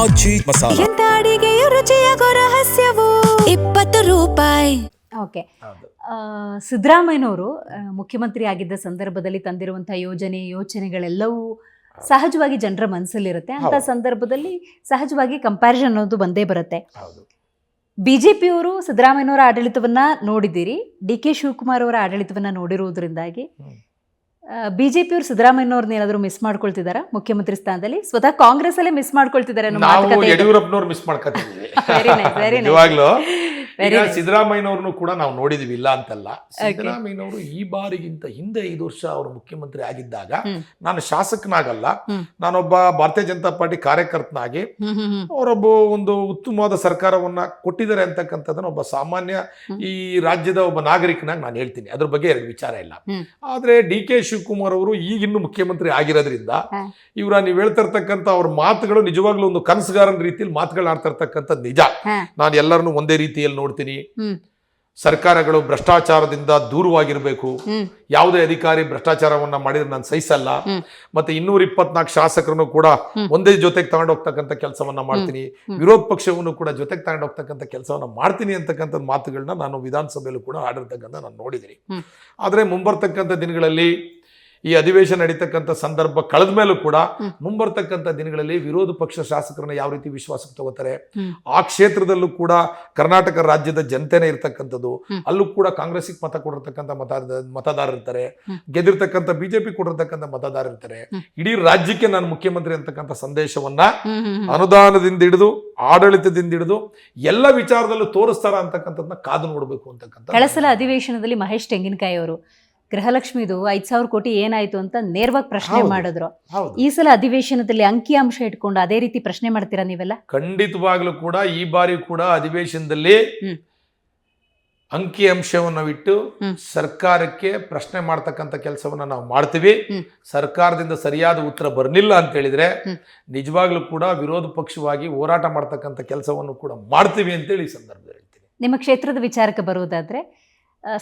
ಆಚಿ ಮಸಾಲ. ಎಂತ ಅಡಿಗೆಯ ರುಚಿಯಾಗೋ ರಹಸ್ಯವು 20 ರೂಪಾಯಿ. ಓಕೆ, ಸಿದ್ದರಾಮಯ್ಯನವರು ಮುಖ್ಯಮಂತ್ರಿ ಆಗಿದ್ದ ಸಂದರ್ಭದಲ್ಲಿ ತಂದಿರುವಂತಹ ಯೋಚನೆಗಳೆಲ್ಲವೂ ಸಹಜವಾಗಿ ಜನರ ಮನಸ್ಸಲ್ಲಿರುತ್ತೆ. ಅಂತ ಸಂದರ್ಭದಲ್ಲಿ ಸಹಜವಾಗಿ ಕಂಪ್ಯಾರಿಸನ್ ಅನ್ನೋದು ಬಂದೇ ಬರುತ್ತೆ. ಬಿಜೆಪಿಯವರು ಸಿದ್ದರಾಮಯ್ಯನವರ ಆಡಳಿತವನ್ನ ನೋಡಿದ್ದೀರಿ, ಡಿ ಕೆ ಶಿವಕುಮಾರ್ ಅವರ ಆಡಳಿತವನ್ನ ನೋಡಿರುವುದರಿಂದಾಗಿ ಬಿಜೆಪಿಯವರು ಸಿದ್ದರಾಮಯ್ಯನವ್ರನ್ನ ಏನಾದ್ರು ಮಿಸ್ ಮಾಡ್ಕೊಳ್ತಿದಾರ ಮುಖ್ಯಮಂತ್ರಿ ಸ್ಥಾನದಲ್ಲಿ? ಸ್ವತಃ ಕಾಂಗ್ರೆಸ್ ಅಲ್ಲೇ ಮಿಸ್ ಮಾಡ್ಕೊಳ್ತಿದ್ದಾರೆ. ಯಡಿಯೂರಪ್ಪನವ್ರು ಮಿಸ್ ಮಾಡ್ಕೊತಿದ್ವಿ ನಿಜವಾಗ್ಲೂ. ಈಗ ಸಿದ್ದರಾಮಯ್ಯನವ್ರನ್ನು ಕೂಡ ನಾವು ನೋಡಿದೀವಿ, ಇಲ್ಲ ಅಂತಲ್ಲ. ಸಿದ್ದರಾಮಯ್ಯನವರು ಈ ಬಾರಿಗಿಂತ ಹಿಂದೆ 5 ವರ್ಷ ಅವರು ಮುಖ್ಯಮಂತ್ರಿ ಆಗಿದ್ದಾಗ ನಾನು ಶಾಸಕನಾಗಲ್ಲ, ನಾನೊಬ್ಬ ಭಾರತೀಯ ಜನತಾ ಪಾರ್ಟಿ ಕಾರ್ಯಕರ್ತನಾಗಿ ಅವರೊಬ್ಬ ಒಂದು ಉತ್ತಮವಾದ ಸರ್ಕಾರವನ್ನ ಕೊಟ್ಟಿದ್ದಾರೆ ಅಂತಕ್ಕಂಥದ್ದನ್ನ ಒಬ್ಬ ಸಾಮಾನ್ಯ ಈ ರಾಜ್ಯದ ಒಬ್ಬ ನಾಗರಿಕನಾಗಿ ನಾನು ಹೇಳ್ತೀನಿ. ಅದ್ರ ಬಗ್ಗೆ 2 ವಿಚಾರ ಇಲ್ಲ. ಆದ್ರೆ ಡಿ ಕೆ ಶಿವಕುಮಾರ್ ಅವರು ಈಗಿನ್ನು ಮುಖ್ಯಮಂತ್ರಿ ಆಗಿರೋದ್ರಿಂದ ನೀವು ಹೇಳ್ತಾ ಇರ್ತಕ್ಕಂಥ ಅವ್ರ ಮಾತುಗಳು ನಿಜವಾಗ್ಲೂ ಒಂದು ಕನಸುಗಾರನ ರೀತಿಯಲ್ಲಿ ಮಾತುಗಳಾಡ್ತಾ ಇರ್ತಕ್ಕಂಥದ್ದು ನಿಜ. ನಾನು ಎಲ್ಲರನ್ನು ಒಂದೇ ರೀತಿಯಲ್ಲಿ ನೋಡ್ತೀನಿ. ಸರ್ಕಾರಗಳು ಭ್ರಷ್ಟಾಚಾರದಿಂದ ದೂರವಾಗಿರ್ಬೇಕು, ಯಾವುದೇ ಅಧಿಕಾರಿ ಭ್ರಷ್ಟಾಚಾರವನ್ನ ಮಾಡಿದ್ರೆ ನಾನು ಸಹಿಸಲ್ಲ, ಮತ್ತೆ 224 ಶಾಸಕರನ್ನು ಕೂಡ ಒಂದೇ ಜೊತೆಗೆ ತಗೊಂಡೋಗ್ತಕ್ಕಂಥ ಕೆಲಸವನ್ನ ಮಾಡ್ತೀನಿ, ವಿರೋಧ ಪಕ್ಷವನ್ನು ಕೂಡ ಜೊತೆಗೆ ತಗೊಂಡೋಗ್ತಕ್ಕಂಥ ಕೆಲಸವನ್ನ ಮಾಡ್ತೀನಿ ಅಂತಕ್ಕಂಥ ಮಾತುಗಳನ್ನ ನಾನು ವಿಧಾನಸಭೆಯಲ್ಲೂ ಕೂಡ ಆಡಿರ್ತಕ್ಕಂಥ ನಾನು ನೋಡಿದ್ದೀನಿ. ಆದ್ರೆ ಮುಂಬರ್ತಕ್ಕಂಥ ದಿನಗಳಲ್ಲಿ ಈ ಅಧಿವೇಶನ ನಡೀತಕ್ಕಂಥ ಸಂದರ್ಭ ಕಳೆದ ಮೇಲೂ ಕೂಡ ಮುಂಬರ್ತಕ್ಕಂಥ ದಿನಗಳಲ್ಲಿ ವಿರೋಧ ಪಕ್ಷ ಶಾಸಕರನ್ನ ಯಾವ ರೀತಿ ವಿಶ್ವಾಸಕ್ಕೆ ತಗೋತಾರೆ, ಆ ಕ್ಷೇತ್ರದಲ್ಲೂ ಕೂಡ ಕರ್ನಾಟಕ ರಾಜ್ಯದ ಜನತೆನೇ ಇರ್ತಕ್ಕಂಥದ್ದು, ಅಲ್ಲೂ ಕೂಡ ಕಾಂಗ್ರೆಸ್ಗೆ ಮತ ಕೊಡಿರ್ತಕ್ಕಂಥ ಮತದಾರರು ಇರ್ತಾರೆ, ಗೆದ್ದಿರ್ತಕ್ಕಂಥ ಬಿಜೆಪಿ ಕೊಡಿರ್ತಕ್ಕಂಥ ಮತದಾರರು ಇರ್ತಾರೆ. ಇಡೀ ರಾಜ್ಯಕ್ಕೆ ನಾನು ಮುಖ್ಯಮಂತ್ರಿ ಅಂತಕ್ಕಂಥ ಸಂದೇಶವನ್ನ ಅನುದಾನದಿಂದ ಹಿಡಿದು ಆಡಳಿತದಿಂದ ಹಿಡಿದು ಎಲ್ಲ ವಿಚಾರದಲ್ಲೂ ತೋರಿಸ್ತಾರ ಅಂತಕ್ಕಂಥದ್ದನ್ನ ಕಾದು ನೋಡ್ಬೇಕು ಅಂತಕ್ಕಂಥ. ಕಳೆಸಲ ಅಧಿವೇಶನದಲ್ಲಿ ಮಹೇಶ್ ತೆಂಗಿನಕಾಯಿ ಅವರು ಗೃಹಲಕ್ಷ್ಮಿದು 5,000 ಕೋಟಿ ಏನಾಯ್ತು ಅಂತ ನೇರವಾಗಿ ಪ್ರಶ್ನೆ ಮಾಡಿದ್ರು. ಈ ಸಲ ಅಧಿವೇಶನದಲ್ಲಿ ಅಂಕಿಅಂಶ ಇಟ್ಕೊಂಡು ಅದೇ ರೀತಿ ಪ್ರಶ್ನೆ ಮಾಡ್ತೀರಾ ನೀವೆಲ್ಲ? ಖಂಡಿತವಾಗ್ಲೂ ಕೂಡ ಈ ಬಾರಿ ಕೂಡ ಅಧಿವೇಶನದಲ್ಲಿ ಅಂಕಿಅಂಶವನ್ನು ಇಟ್ಟು ಸರ್ಕಾರಕ್ಕೆ ಪ್ರಶ್ನೆ ಮಾಡ್ತಕ್ಕಂಥ ಕೆಲಸವನ್ನ ನಾವು ಮಾಡ್ತೀವಿ. ಸರ್ಕಾರದಿಂದ ಸರಿಯಾದ ಉತ್ತರ ಬರಲಿಲ್ಲ ಅಂತ ಹೇಳಿದ್ರೆ ನಿಜವಾಗ್ಲೂ ಕೂಡ ವಿರೋಧ ಪಕ್ಷವಾಗಿ ಹೋರಾಟ ಮಾಡ್ತಕ್ಕಂಥ ಕೆಲಸವನ್ನು ಕೂಡ ಮಾಡ್ತೀವಿ ಅಂತೇಳಿ ಈ ಸಂದರ್ಭದಲ್ಲಿ ಹೇಳ್ತೀನಿ. ನಿಮ್ಮ ಕ್ಷೇತ್ರದ ವಿಚಾರಕ್ಕೆ ಬರುವುದಾದ್ರೆ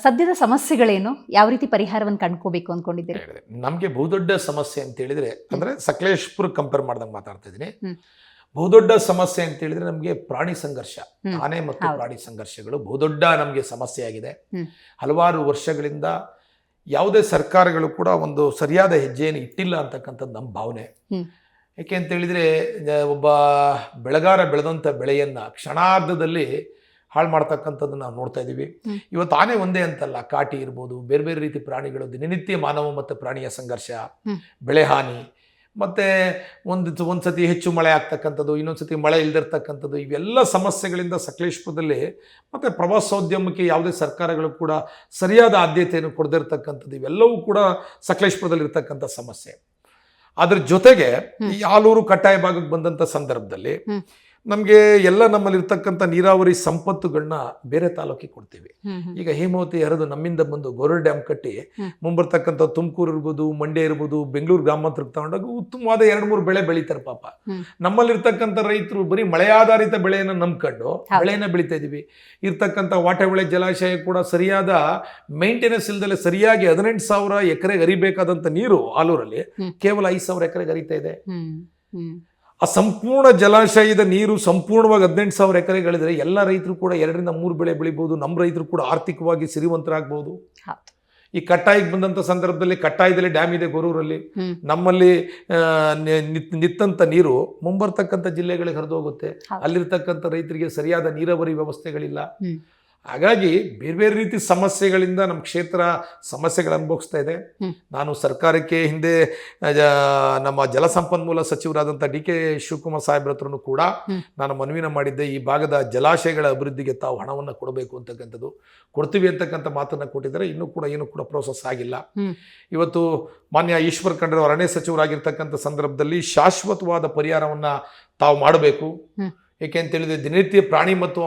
ಸದ್ಯದ ಸಮಸ್ಯೆಗಳೇನು, ಯಾವ ರೀತಿ ಪರಿಹಾರವನ್ನು ಕಂಡ್ಕೋಬೇಕು ಅಂದ್ಕೊಂಡಿದ್ದೀರಿ? ನಮಗೆ ಬಹುದೊಡ್ಡ ಸಮಸ್ಯೆ ಅಂತ ಹೇಳಿದ್ರೆ, ಅಂದ್ರೆ ಸಕಲೇಶ್ಪುರ ಕಂಪೇರ್ ಮಾಡ್ದಂಗೆ ಮಾತಾಡ್ತಾ ಇದ್ದೀನಿ. ಬಹುದೊಡ್ಡ ಸಮಸ್ಯೆ ಅಂತ ಹೇಳಿದ್ರೆ ನಮಗೆ ಪ್ರಾಣಿ ಸಂಘರ್ಷ, ಆನೆ ಮತ್ತು ಪ್ರಾಣಿ ಸಂಘರ್ಷಗಳು ಬಹುದೊಡ್ಡ ನಮಗೆ ಸಮಸ್ಯೆ ಆಗಿದೆ. ಹಲವಾರು ವರ್ಷಗಳಿಂದ ಯಾವುದೇ ಸರ್ಕಾರಗಳು ಕೂಡ ಒಂದು ಸರಿಯಾದ ಹೆಜ್ಜೆಯನ್ನು ಇಟ್ಟಿಲ್ಲ ಅಂತಕ್ಕಂಥದ್ದು ನಮ್ಮ ಭಾವನೆ. ಯಾಕೆ ಅಂತ ಹೇಳಿದ್ರೆ ಒಬ್ಬ ಬೆಳೆಗಾರ ಬೆಳೆದಂಥ ಬೆಳೆಯನ್ನ ಕ್ಷಣಾರ್ಧದಲ್ಲಿ ಹಾಳು ಮಾಡ್ತಕ್ಕಂಥದ್ದನ್ನು ನಾವು ನೋಡ್ತಾ ಇದ್ದೀವಿ. ಇವತ್ತು ಆನೆ ಒಂದೇ ಅಂತಲ್ಲ, ಕಾಟಿ ಇರ್ಬೋದು, ಬೇರೆ ಬೇರೆ ರೀತಿ ಪ್ರಾಣಿಗಳು, ದಿನನಿತ್ಯ ಮಾನವ ಮತ್ತು ಪ್ರಾಣಿಯ ಸಂಘರ್ಷ, ಬೆಳೆ ಹಾನಿ, ಮತ್ತೆ ಒಂದ್ಸತಿ ಹೆಚ್ಚು ಮಳೆ ಆಗ್ತಕ್ಕಂಥದ್ದು, ಇನ್ನೊಂದ್ಸತಿ ಮಳೆ ಇಲ್ದಿರ್ತಕ್ಕಂಥದ್ದು, ಇವೆಲ್ಲ ಸಮಸ್ಯೆಗಳಿಂದ ಸಕಲೇಶ್ಪುರದಲ್ಲಿ ಮತ್ತೆ ಪ್ರವಾಸೋದ್ಯಮಕ್ಕೆ ಯಾವುದೇ ಸರ್ಕಾರಗಳು ಕೂಡ ಸರಿಯಾದ ಆದ್ಯತೆಯನ್ನು ಕೊಡದಿರ್ತಕ್ಕಂಥದ್ದು, ಇವೆಲ್ಲವೂ ಕೂಡ ಸಕಲೇಶ್ಪುರದಲ್ಲಿ ಇರ್ತಕ್ಕಂಥ ಸಮಸ್ಯೆ. ಅದ್ರ ಜೊತೆಗೆ ಈ ಆಲೂರು ಕಟ್ಟಾಯ ಭಾಗಕ್ಕೆ ಬಂದಂಥ ಸಂದರ್ಭದಲ್ಲಿ ನಮಗೆ ಎಲ್ಲ ನಮ್ಮಲ್ಲಿ ಇರ್ತಕ್ಕಂಥ ನೀರಾವರಿ ಸಂಪತ್ತುಗಳನ್ನ ಬೇರೆ ತಾಲೂಕಿಗೆ ಕೊಡ್ತೀವಿ. ಈಗ ಹೇಮಾವತಿ ಹರಿದು ನಮ್ಮಿಂದ ಬಂದು ಗೋರೂರು ಡ್ಯಾಮ್ ಕಟ್ಟಿ ಮುಂಬರ್ತಕ್ಕಂಥ ತುಮಕೂರು ಇರ್ಬೋದು, ಮಂಡ್ಯ ಇರ್ಬೋದು, ಬೆಂಗಳೂರು ಗ್ರಾಮಾಂತರಕ್ಕೆ ತಗೊಂಡಾಗ ಉತ್ತಮವಾದ 2-3 ಬೆಳೆ ಬೆಳೀತಾರೆ. ಪಾಪ ನಮ್ಮಲ್ಲಿರ್ತಕ್ಕಂಥ ರೈತರು ಬರೀ ಮಳೆ ಆಧಾರಿತ ಬೆಳೆಯನ್ನು ನಂಬ್ಕೊಂಡು ಬೆಳೆಯನ್ನ ಬೆಳೀತಾ ಇದೀವಿ. ಇರ್ತಕ್ಕಂಥ ವಾಟೆಬೆಳೆ ಜಲಾಶಯ ಕೂಡ ಸರಿಯಾದ ಮೇಂಟೆನೆನ್ಸ್ ಇಲ್ದಲೆ ಸರಿಯಾಗಿ 18,000 ಎಕರೆಗೆ ಹರಿಬೇಕಾದಂಥ ನೀರು ಆಲೂರಲ್ಲಿ ಕೇವಲ 5,000 ಎಕರೆಗೆ ಹರಿತಾ ಇದೆ. ಆ ಸಂಪೂರ್ಣ ಜಲಾಶಯದ ನೀರು ಸಂಪೂರ್ಣವಾಗಿ 18,000 ಎಕರೆಗಳಿದ್ರೆ ಎಲ್ಲ ರೈತರು ಕೂಡ 2-3 ಬೆಳೆ ಬೆಳಿಬಹುದು. ನಮ್ಮ ರೈತರು ಕೂಡ ಆರ್ಥಿಕವಾಗಿ ಸಿರಿವಂತರಾಗಬಹುದು. ಈ ಕಟ್ಟಾಯಿಗೆ ಬಂದಂತ ಸಂದರ್ಭದಲ್ಲಿ ಕಟ್ಟಾಯದಲ್ಲಿ ಡ್ಯಾಮ್ ಇದೆ ಗೊರೂರಲ್ಲಿ, ನಮ್ಮಲ್ಲಿ ನಿತ್ತಂತ ನೀರು ಮುಂಬರ್ತಕ್ಕಂಥ ಜಿಲ್ಲೆಗಳಿಗೆ ಹರಿದು ಹೋಗುತ್ತೆ. ಅಲ್ಲಿರ್ತಕ್ಕಂಥ ರೈತರಿಗೆ ಸರಿಯಾದ ನೀರಾವರಿ ವ್ಯವಸ್ಥೆಗಳಿಲ್ಲ. ಹಾಗಾಗಿ ಬೇರೆ ಬೇರೆ ರೀತಿ ಸಮಸ್ಯೆಗಳಿಂದ ನಮ್ಮ ಕ್ಷೇತ್ರ ಸಮಸ್ಯೆಗಳು ಅನುಭವಿಸ್ತಾ ಇದೆ. ನಾನು ಸರ್ಕಾರಕ್ಕೆ ಹಿಂದೆ ನಮ್ಮ ಜಲಸಂಪನ್ಮೂಲ ಸಚಿವರಾದಂಥ ಡಿ ಕೆ ಶಿವಕುಮಾರ್ ಸಾಹೇಬ್ರ ಹತ್ರನೂ ಕೂಡ ನಾನು ಮನವಿನ ಮಾಡಿದ್ದೆ. ಈ ಭಾಗದ ಜಲಾಶಯಗಳ ಅಭಿವೃದ್ಧಿಗೆ ತಾವು ಹಣವನ್ನು ಕೊಡಬೇಕು ಅಂತಕ್ಕಂಥದ್ದು, ಕೊಡ್ತೀವಿ ಅಂತಕ್ಕಂಥ ಮಾತನ್ನ ಕೊಟ್ಟಿದ್ದಾರೆ. ಇನ್ನೂ ಕೂಡ ಏನು ಕೂಡ ಪ್ರೋಸೆಸ್ ಆಗಿಲ್ಲ. ಇವತ್ತು ಮಾನ್ಯ ಈಶ್ವರ್ ಖಂಡ್ರೆ ಅರಣ್ಯ ಸಚಿವರಾಗಿರ್ತಕ್ಕಂಥ ಸಂದರ್ಭದಲ್ಲಿ ಶಾಶ್ವತವಾದ ಪರಿಹಾರವನ್ನ ತಾವು ಮಾಡಬೇಕು. ಏಕೆ ಅಂತ ಹೇಳಿದ್ರೆ ದಿನನಿತ್ಯ ಪ್ರಾಣಿ ಮತ್ತು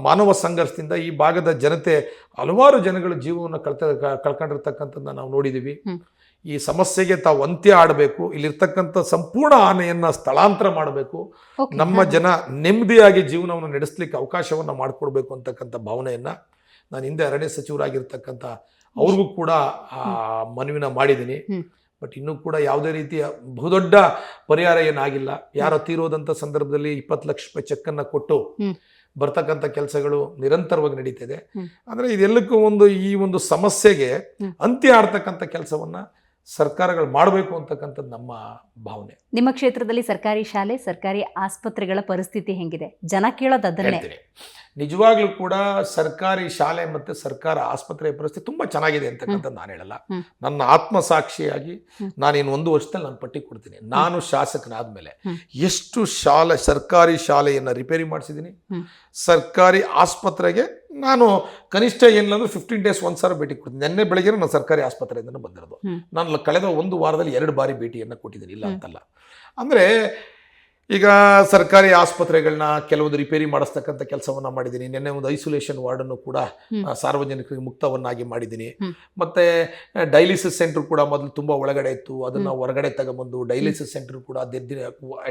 ಮಾನವ ಸಂಘರ್ಷದಿಂದ ಈ ಭಾಗದ ಜನತೆ ಹಲವಾರು ಜನಗಳ ಜೀವವನ್ನು ಕಳ್ಕೊಂಡಿರ್ತಕ್ಕಂಥದ್ದನ್ನ ನಾವು ನೋಡಿದ್ದೀವಿ. ಈ ಸಮಸ್ಯೆಗೆ ತಾವು ಅಂತ್ಯ ಆಡಬೇಕು. ಇಲ್ಲಿರ್ತಕ್ಕಂಥ ಸಂಪೂರ್ಣ ಆನೆಯನ್ನ ಸ್ಥಳಾಂತರ ಮಾಡಬೇಕು. ನಮ್ಮ ಜನ ನೆಮ್ಮದಿಯಾಗಿ ಜೀವನವನ್ನು ನಡೆಸಲಿಕ್ಕೆ ಅವಕಾಶವನ್ನು ಮಾಡಿಕೊಡ್ಬೇಕು ಅಂತಕ್ಕಂಥ ಭಾವನೆಯನ್ನ ನಾನು ಹಿಂದೆ ಅರಣ್ಯ ಸಚಿವರಾಗಿರ್ತಕ್ಕಂಥ ಅವ್ರಿಗೂ ಕೂಡ ಮನವಿನ ಮಾಡಿದ್ದೀನಿ. ಬಟ್ ಇನ್ನೂ ಕೂಡ ಯಾವುದೇ ರೀತಿಯ ಬಹುದೊಡ್ಡ ಪರಿಹಾರ ಏನಾಗಿಲ್ಲ. ಯಾರೋ ತೀರೋದಂಥ ಸಂದರ್ಭದಲ್ಲಿ 20 ಲಕ್ಷ ರೂಪಾಯಿ ಚೆಕ್ಕನ್ನು ಕೊಟ್ಟು ಬರ್ತಕ್ಕಂಥ ಕೆಲಸಗಳು ನಿರಂತರವಾಗಿ ನಡೀತಿದೆ. ಅಂದರೆ ಇದೆಲ್ಲಕ್ಕೂ ಈ ಒಂದು ಸಮಸ್ಯೆಗೆ ಅಂತ್ಯ ಆಡ್ತಕ್ಕಂಥ ಕೆಲಸವನ್ನ ಸರ್ಕಾರಗಳು ಮಾಡಬೇಕು ಅಂತಕ್ಕಂಥದ್ದು ನಮ್ಮ ಭಾವನೆ. ನಿಮ್ಮ ಕ್ಷೇತ್ರದಲ್ಲಿ ಸರ್ಕಾರಿ ಶಾಲೆ, ಸರ್ಕಾರಿ ಆಸ್ಪತ್ರೆಗಳ ಪರಿಸ್ಥಿತಿ ಹೆಂಗಿದೆ? ಜನ ಕೇಳೋದು ಅದನ್ನೇ. ಹೇಳ್ತೀನಿ, ನಿಜವಾಗ್ಲೂ ಕೂಡ ಸರ್ಕಾರಿ ಶಾಲೆ ಮತ್ತೆ ಸರ್ಕಾರ ಆಸ್ಪತ್ರೆಯ ಪರಿಸ್ಥಿತಿ ತುಂಬಾ ಚೆನ್ನಾಗಿದೆ ಅಂತಕ್ಕಂಥದ್ದು ನಾನು ಹೇಳಲ್ಲ. ನನ್ನ ಆತ್ಮಸಾಕ್ಷಿಯಾಗಿ ನಾನಿನ್ನು 1 ವರ್ಷದಲ್ಲಿ ನಾನು ಪಟ್ಟಿ ಕೊಡ್ತೀನಿ. ನಾನು ಶಾಸಕನಾದ್ಮೇಲೆ ಎಷ್ಟು ಸರ್ಕಾರಿ ಶಾಲೆಯನ್ನ ರಿಪೇರಿ ಮಾಡಿಸಿದ್ದೀನಿ, ಸರ್ಕಾರಿ ಆಸ್ಪತ್ರೆಗೆ ನಾನು ಕನಿಷ್ಠ ಏನಿಲ್ಲ 15 ಡೇಸ್ ಒಂದ್ಸಾರಿ ಭೇಟಿ ಕೊಡ್ತೀನಿ. ನಿನ್ನೆ ಬೆಳಗ್ಗೆ ನಾನು ಸರ್ಕಾರಿ ಆಸ್ಪತ್ರೆಯಿಂದ ಬಂದಿರೋದು. ನಾನು ಕಳೆದ 1 ವಾರದಲ್ಲಿ 2 ಬಾರಿ ಭೇಟಿಯನ್ನು ಕೊಟ್ಟಿದ್ದೀನಿ, ಇಲ್ಲ ಅಂತಲ್ಲ. ಅಂದರೆ ಈಗ ಸರ್ಕಾರಿ ಆಸ್ಪತ್ರೆಗಳನ್ನ ಕೆಲವೊಂದು ರಿಪೇರಿ ಮಾಡಿಸ್ತಕ್ಕಂಥ ಕೆಲಸವನ್ನ ಮಾಡಿದ್ದೀನಿ. ನಿನ್ನೆ ಒಂದು ಐಸೋಲೇಷನ್ ವಾರ್ಡನ್ನು ಕೂಡ ಸಾರ್ವಜನಿಕರಿಗೆ ಮುಕ್ತವನ್ನಾಗಿ ಮಾಡಿದ್ದೀನಿ. ಮತ್ತೆ ಡಯಾಲಿಸಿಸ್ ಸೆಂಟರ್ ಕೂಡ ಮೊದಲು ತುಂಬಾ ಒಳಗಡೆ ಇತ್ತು, ಅದನ್ನ ಹೊರಗಡೆ ತಗೊಂಬಂದು ಡಯಾಲಿಸಿಸ್ ಸೆಂಟರ್ ಕೂಡ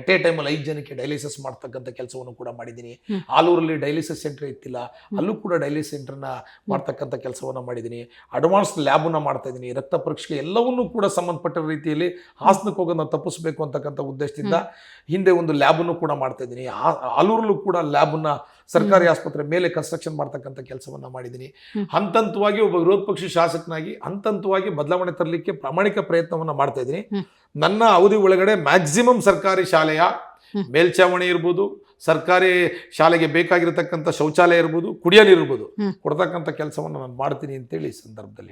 ಅಟ್ ಎ ಟೈಮಲ್ಲಿ 5 ಜನಕ್ಕೆ ಡಯಾಲಿಸಿಸ್ ಮಾಡ್ತಕ್ಕಂಥ ಕೆಲಸವನ್ನು ಕೂಡ ಮಾಡಿದ್ದೀನಿ. ಆಲೂರಲ್ಲಿ ಡಯಾಲಿಸಿಸ್ ಸೆಂಟರ್ ಇತ್ತಿಲ್ಲ, ಅಲ್ಲೂ ಕೂಡ ಡಯಾಲಿಸಿಸ್ ಸೆಂಟರ್ನ ಮಾಡ್ತಕ್ಕಂಥ ಕೆಲಸವನ್ನ ಮಾಡಿದ್ದೀನಿ. ಅಡ್ವಾನ್ಸ್ ಲ್ಯಾಬನ್ನ ಮಾಡ್ತಾ ಇದ್ದೀನಿ. ರಕ್ತ ಪರೀಕ್ಷೆ ಎಲ್ಲವನ್ನೂ ಕೂಡ ಸಂಬಂಧಪಟ್ಟ ರೀತಿಯಲ್ಲಿ ಹಾಸನಕ್ಕೆ ಹೋಗೋದನ್ನ ತಪ್ಪಿಸಬೇಕು ಅಂತಕ್ಕಂಥ ಉದ್ದೇಶದಿಂದ ಹಿಂದೆ ಒಂದು ಲ್ಯಾಬನ್ನು ಕೂಡ ಮಾಡ್ತಾ ಇದ್ದೀನಿ. ಆಲೂರಲ್ಲೂ ಕೂಡ ಲ್ಯಾಬನ್ನ ಸರ್ಕಾರಿ ಆಸ್ಪತ್ರೆ ಮೇಲೆ ಕನ್ಸ್ಟ್ರಕ್ಷನ್ ಮಾಡ್ತಕ್ಕಂಥ ಕೆಲಸವನ್ನ ಮಾಡಿದ್ದೀನಿ. ಹಂತವಾಗಿ ಒಬ್ಬ ವಿರೋಧ ಪಕ್ಷ ಶಾಸಕನಾಗಿ ಹಂತವಾಗಿ ಬದಲಾವಣೆ ತರಲಿಕ್ಕೆ ಪ್ರಾಮಾಣಿಕ ಪ್ರಯತ್ನವನ್ನ ಮಾಡ್ತಾ ಇದ್ದೀನಿ. ನನ್ನ ಅವಧಿ ಒಳಗಡೆ ಮ್ಯಾಕ್ಸಿಮಮ್ ಸರ್ಕಾರಿ ಶಾಲೆಯ ಮೇಲ್ಛಾವಣಿ ಇರ್ಬೋದು, ಸರ್ಕಾರಿ ಶಾಲೆಗೆ ಬೇಕಾಗಿರತಕ್ಕಂಥ ಶೌಚಾಲಯ ಇರ್ಬೋದು, ಕುಡಿಯೋ ನೀರು ಇರ್ಬೋದು, ಕೊಡ್ತಕ್ಕಂಥ ಕೆಲಸವನ್ನು ನಾನು ಮಾಡ್ತೀನಿ ಅಂತೇಳಿ ಈ ಸಂದರ್ಭದಲ್ಲಿ